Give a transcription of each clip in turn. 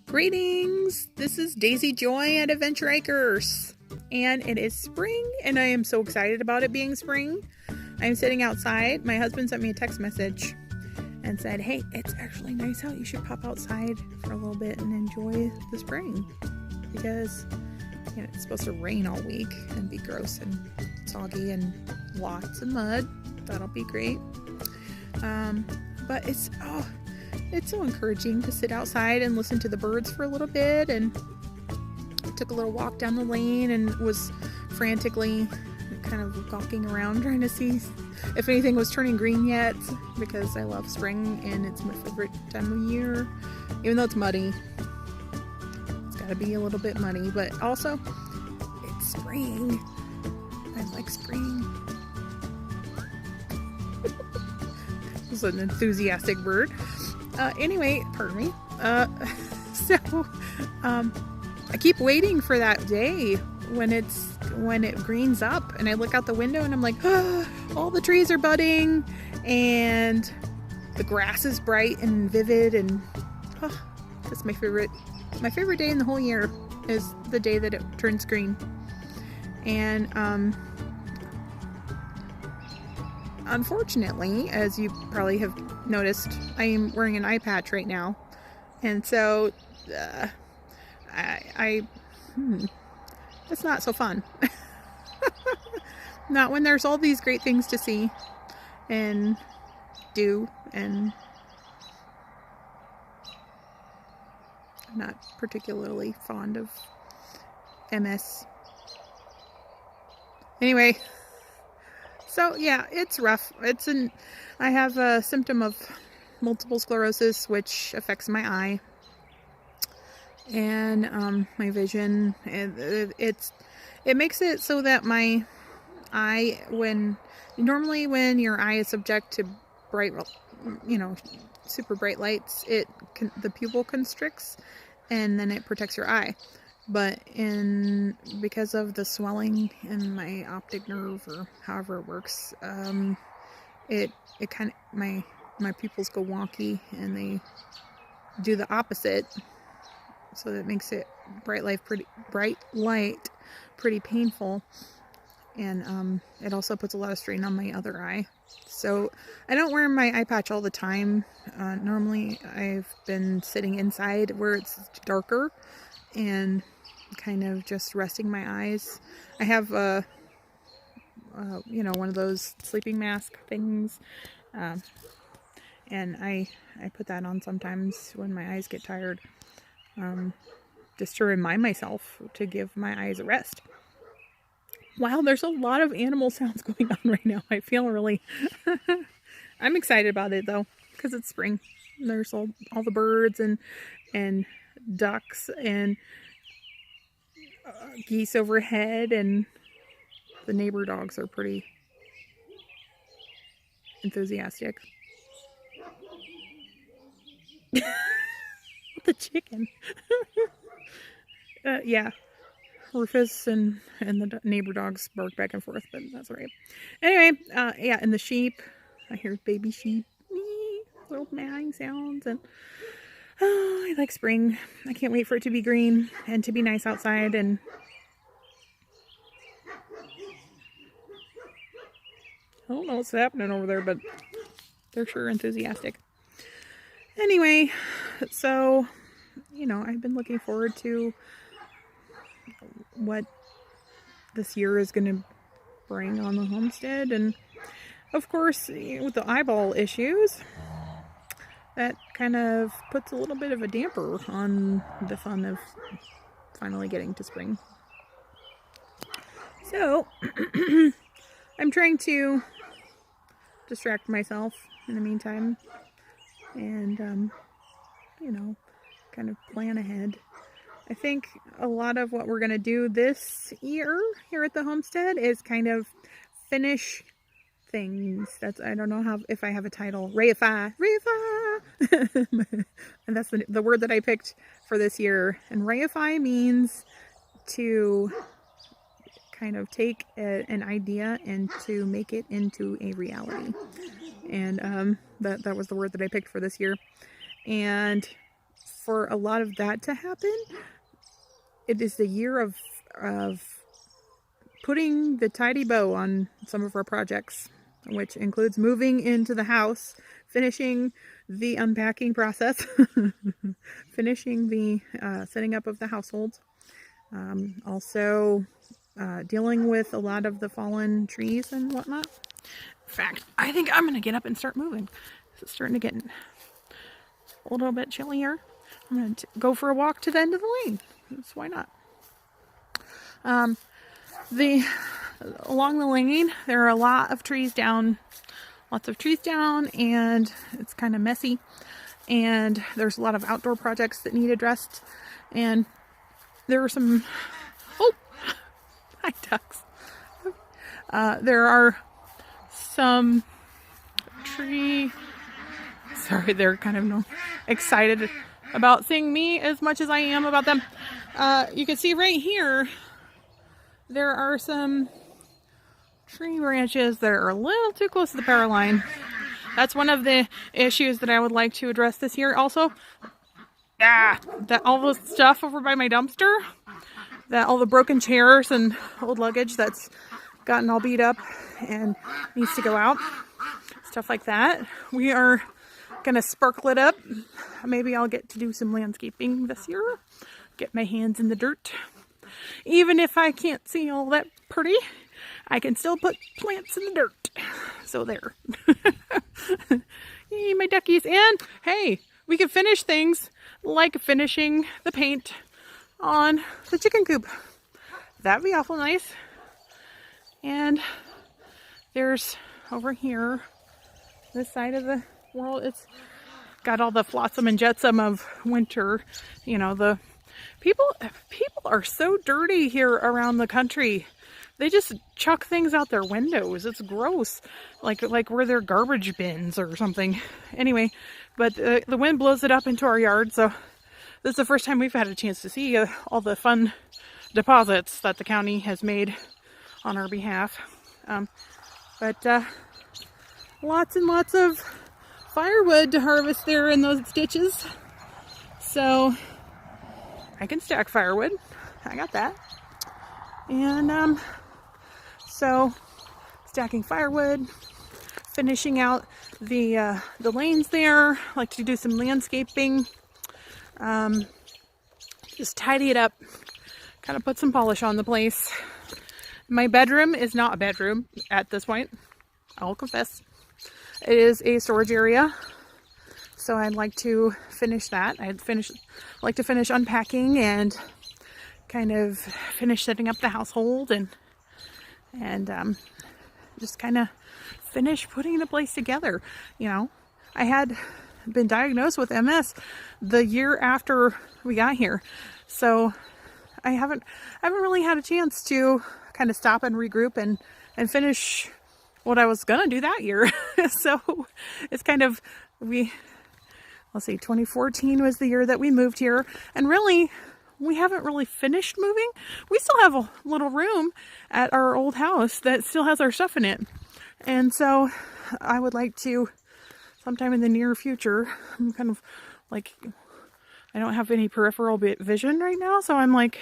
Greetings! This is Daisy Joy at Adventure Acres, and it is spring, and I am so excited about it being spring. I'm sitting outside. My husband sent me a text message and said, hey, it's actually nice out. You should pop outside for a little bit and enjoy the spring because it's supposed to rain all week and be gross and soggy and lots of mud. That'll be great. But it's so encouraging to sit outside and listen to the birds for a little bit. And I took a little walk down the lane and was frantically kind of gawking around trying to see if anything was turning green yet, because I love spring and it's my favorite time of year, even though it's muddy. It's got to be a little bit muddy, but also it's spring. I like spring. This is an enthusiastic bird. Anyway, pardon me. I keep waiting for that day when it greens up, and I look out the window and I'm like, all the trees are budding and the grass is bright and vivid, and that's my favorite day in the whole year is the day that it turns green. And unfortunately, as you probably have noticed, I am wearing an eye patch right now, and so it's not so fun. Not when there's all these great things to see and do, and I'm not particularly fond of MS. Anyway, so yeah, it's rough. I have a symptom of multiple sclerosis, which affects my eye and my vision. It makes it so that my eye, normally when your eye is subject to bright, super bright lights, the pupil constricts, and then it protects your eye. But because of the swelling in my optic nerve, or however it works, it kind of, my pupils go wonky and they do the opposite. So that makes it bright light pretty painful. And it also puts a lot of strain on my other eye. So I don't wear my eye patch all the time. Normally I've been sitting inside where it's darker and kind of just resting my eyes. I have one of those sleeping mask things, and I put that on sometimes when my eyes get tired, just to remind myself to give my eyes a rest. Wow, there's a lot of animal sounds going on right now. I feel really I'm excited about it though, because it's spring. There's all the birds and ducks and geese overhead, and the neighbor dogs are pretty enthusiastic. The chicken. Yeah. Rufus and the neighbor dogs bark back and forth, but that's all right. Anyway, yeah, and the sheep. I hear baby sheep. Little meowing sounds, and I like spring. I can't wait for it to be green and to be nice outside. And I don't know what's happening over there, but they're sure enthusiastic. Anyway, so, I've been looking forward to what this year is going to bring on the homestead. And of course, with the eyeball issues, that kind of puts a little bit of a damper on the fun of finally getting to spring. So I'm trying to distract myself in the meantime and kind of plan ahead. I think a lot of what we're going to do this year here at the homestead is kind of finish things. I don't know if I have a title. Reify. And that's the word that I picked for this year. And reify means to kind of take an idea and to make it into a reality. And that was the word that I picked for this year. And for a lot of that to happen. It is the year of putting the tidy bow on some of our projects, which includes moving into the house, finishing the unpacking process, finishing the setting up of the household, also dealing with a lot of the fallen trees and whatnot. In fact, I think I'm going to get up and start moving. It's starting to get a little bit chillier. I'm going to go for a walk to the end of the lane. So why not? Along the lane, there are a lot of trees down, and it's kind of messy. And there's a lot of outdoor projects that need addressed. And there are some, hi ducks. There are some sorry, they're kind of excited about seeing me as much as I am about them. You can see right here, there are some tree branches that are a little too close to the power line. That's one of the issues that I would like to address this year. Also, that all the stuff over by my dumpster, all the broken chairs and old luggage that's gotten all beat up and needs to go out. Stuff like that. We are gonna sparkle it up. Maybe I'll get to do some landscaping this year. Get my hands in the dirt. Even if I can't see all that pretty, I can still put plants in the dirt. So there. Yay, my duckies. And hey, we can finish things like finishing the paint on the chicken coop. That'd be awful nice. And there's over here, this side of the world, it's got all the flotsam and jetsam of winter. You know, the people are so dirty here around the country. They just chuck things out their windows. It's gross. Like where they're garbage bins or something. Anyway, but the wind blows it up into our yard. So this is the first time we've had a chance to see all the fun deposits that the county has made on our behalf. But lots and lots of firewood to harvest there in those ditches. So I can stack firewood. I got that. And so stacking firewood, finishing out the lanes there. Like to do some landscaping. Just tidy it up. Kind of put some polish on the place. My bedroom is not a bedroom at this point. I'll confess. It is a storage area. So I'd like to finish that. Like to finish unpacking and kind of finish setting up the household and just kind of finish putting the place together. You know, I had been diagnosed with MS the year after we got here. So I haven't really had a chance to kind of stop and regroup and finish what I was gonna do that year. So it's kind of, let's see, 2014 was the year that we moved here, and really we haven't really finished moving. We still have a little room at our old house that still has our stuff in it, and so I would like to sometime in the near future, I'm kind of like, I don't have any peripheral vision right now, so I'm like,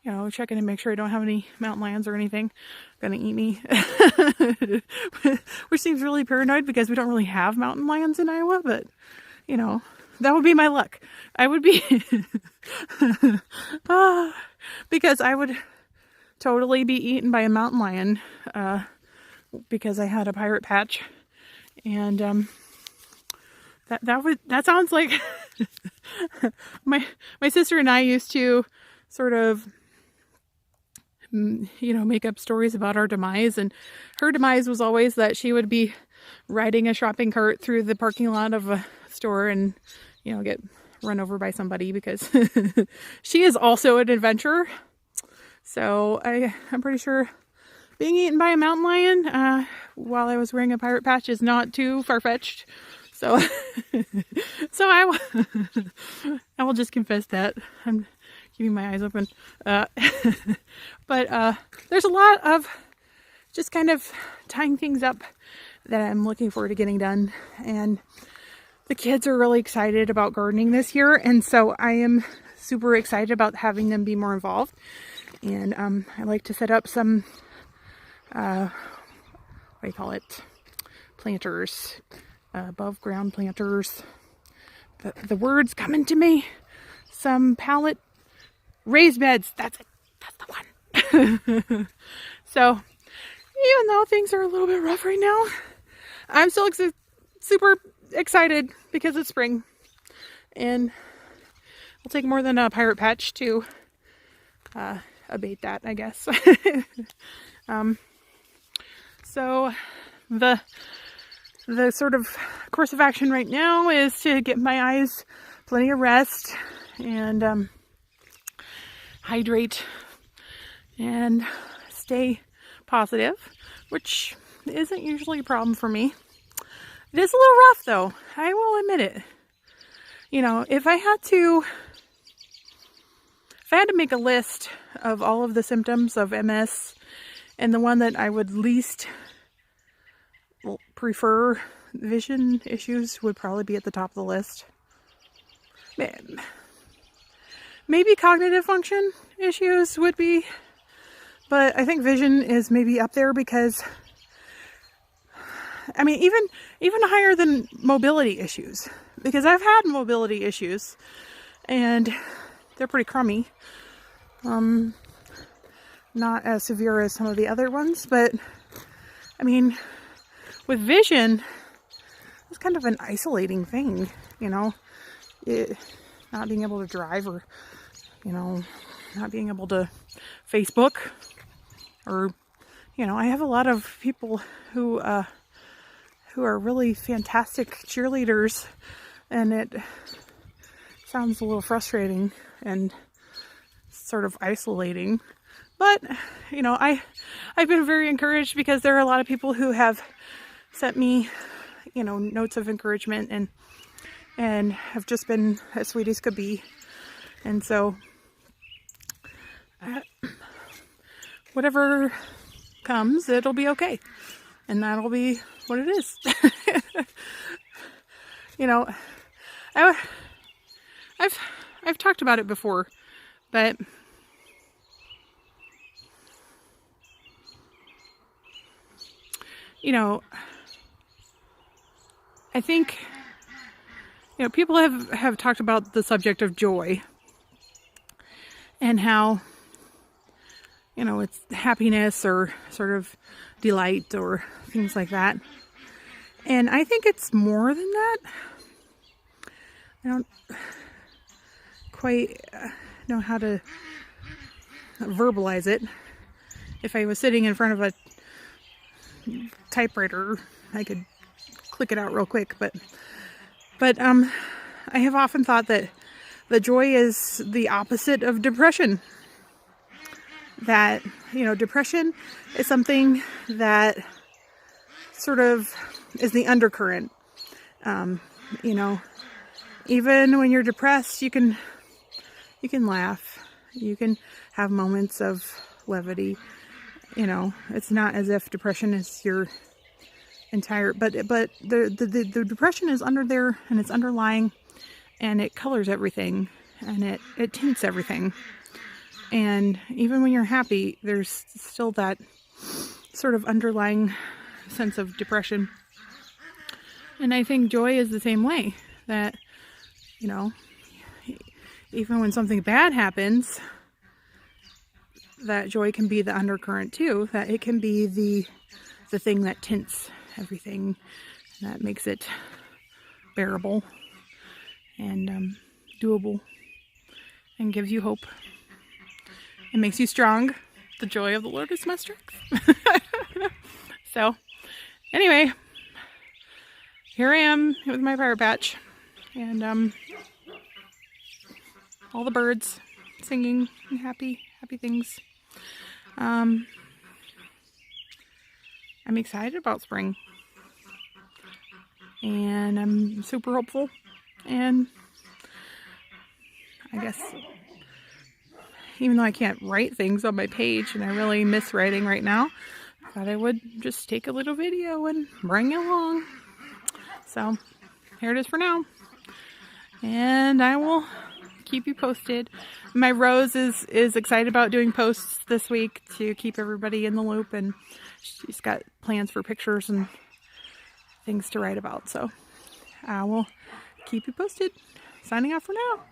you know, checking to make sure I don't have any mountain lions or anything gonna eat me. Which seems really paranoid because we don't really have mountain lions in Iowa, but you know, that would be my luck. I would be because I would totally be eaten by a mountain lion because I had a pirate patch, and that sounds like my sister and I used to sort of, you know, make up stories about our demise, and her demise was always that she would be riding a shopping cart through the parking lot of a store and, you know, get run over by somebody because she is also an adventurer. So I'm pretty sure being eaten by a mountain lion while I was wearing a pirate patch is not too far-fetched. So I will just confess that. I'm keeping my eyes open. But there's a lot of just kind of tying things up that I'm looking forward to getting done. And the kids are really excited about gardening this year, and so I am super excited about having them be more involved. And I like to set up some, what do you call it, planters, above ground planters. The word's coming to me. Some pallet raised beds. That's it. That's the one. So even though things are a little bit rough right now, I'm still super excited because it's spring, and it'll take more than a pirate patch to abate that, I guess. So the sort of course of action right now is to get my eyes plenty of rest and hydrate and stay positive, which isn't usually a problem for me. It is a little rough though, I will admit it. You know, if I had to make a list of all of the symptoms of MS, and the one that I would least prefer, vision issues would probably be at the top of the list. Maybe cognitive function issues would be, but I think vision is maybe up there because, I mean, even higher than mobility issues, because I've had mobility issues and they're pretty crummy. Not as severe as some of the other ones, but I mean, with vision, it's kind of an isolating thing, you know, not being able to drive, or, you know, not being able to Facebook, or, you know, I have a lot of people who are really fantastic cheerleaders, and it sounds a little frustrating and sort of isolating. But, you know, I've been very encouraged because there are a lot of people who have sent me, you know, notes of encouragement and have just been as sweet as could be. And so, whatever comes, it'll be okay. And that'll be what it is. You know, I've talked about it before, but you know, I think, you know, people have talked about the subject of joy and how, you know, it's happiness or sort of delight or things like that. And I think it's more than that. I don't quite know how to verbalize it. If I was sitting in front of a typewriter, I could click it out real quick, but I have often thought that the joy is the opposite of depression. That, you know, depression is something that sort of is the undercurrent. You know, even when you're depressed, you can laugh, you can have moments of levity. You know, it's not as if depression is your entire, but the depression is under there, and it's underlying, and it colors everything, and it tints everything. And even when you're happy, there's still that sort of underlying sense of depression. And I think joy is the same way, that, you know, even when something bad happens, that joy can be the undercurrent too, that it can be the thing that tints everything, that makes it bearable and doable and gives you hope and makes you strong. The joy of the Lord is my strength. So anyway, here I am with my pirate patch, and all the birds singing and happy things. I'm excited about spring, and I'm super hopeful, and I guess even though I can't write things on my page, and I really miss writing right now, I thought I would just take a little video and bring it along. So here it is for now. And I will keep you posted. My Rose is excited about doing posts this week to keep everybody in the loop, and she's got plans for pictures and things to write about. So I will keep you posted. Signing off for now.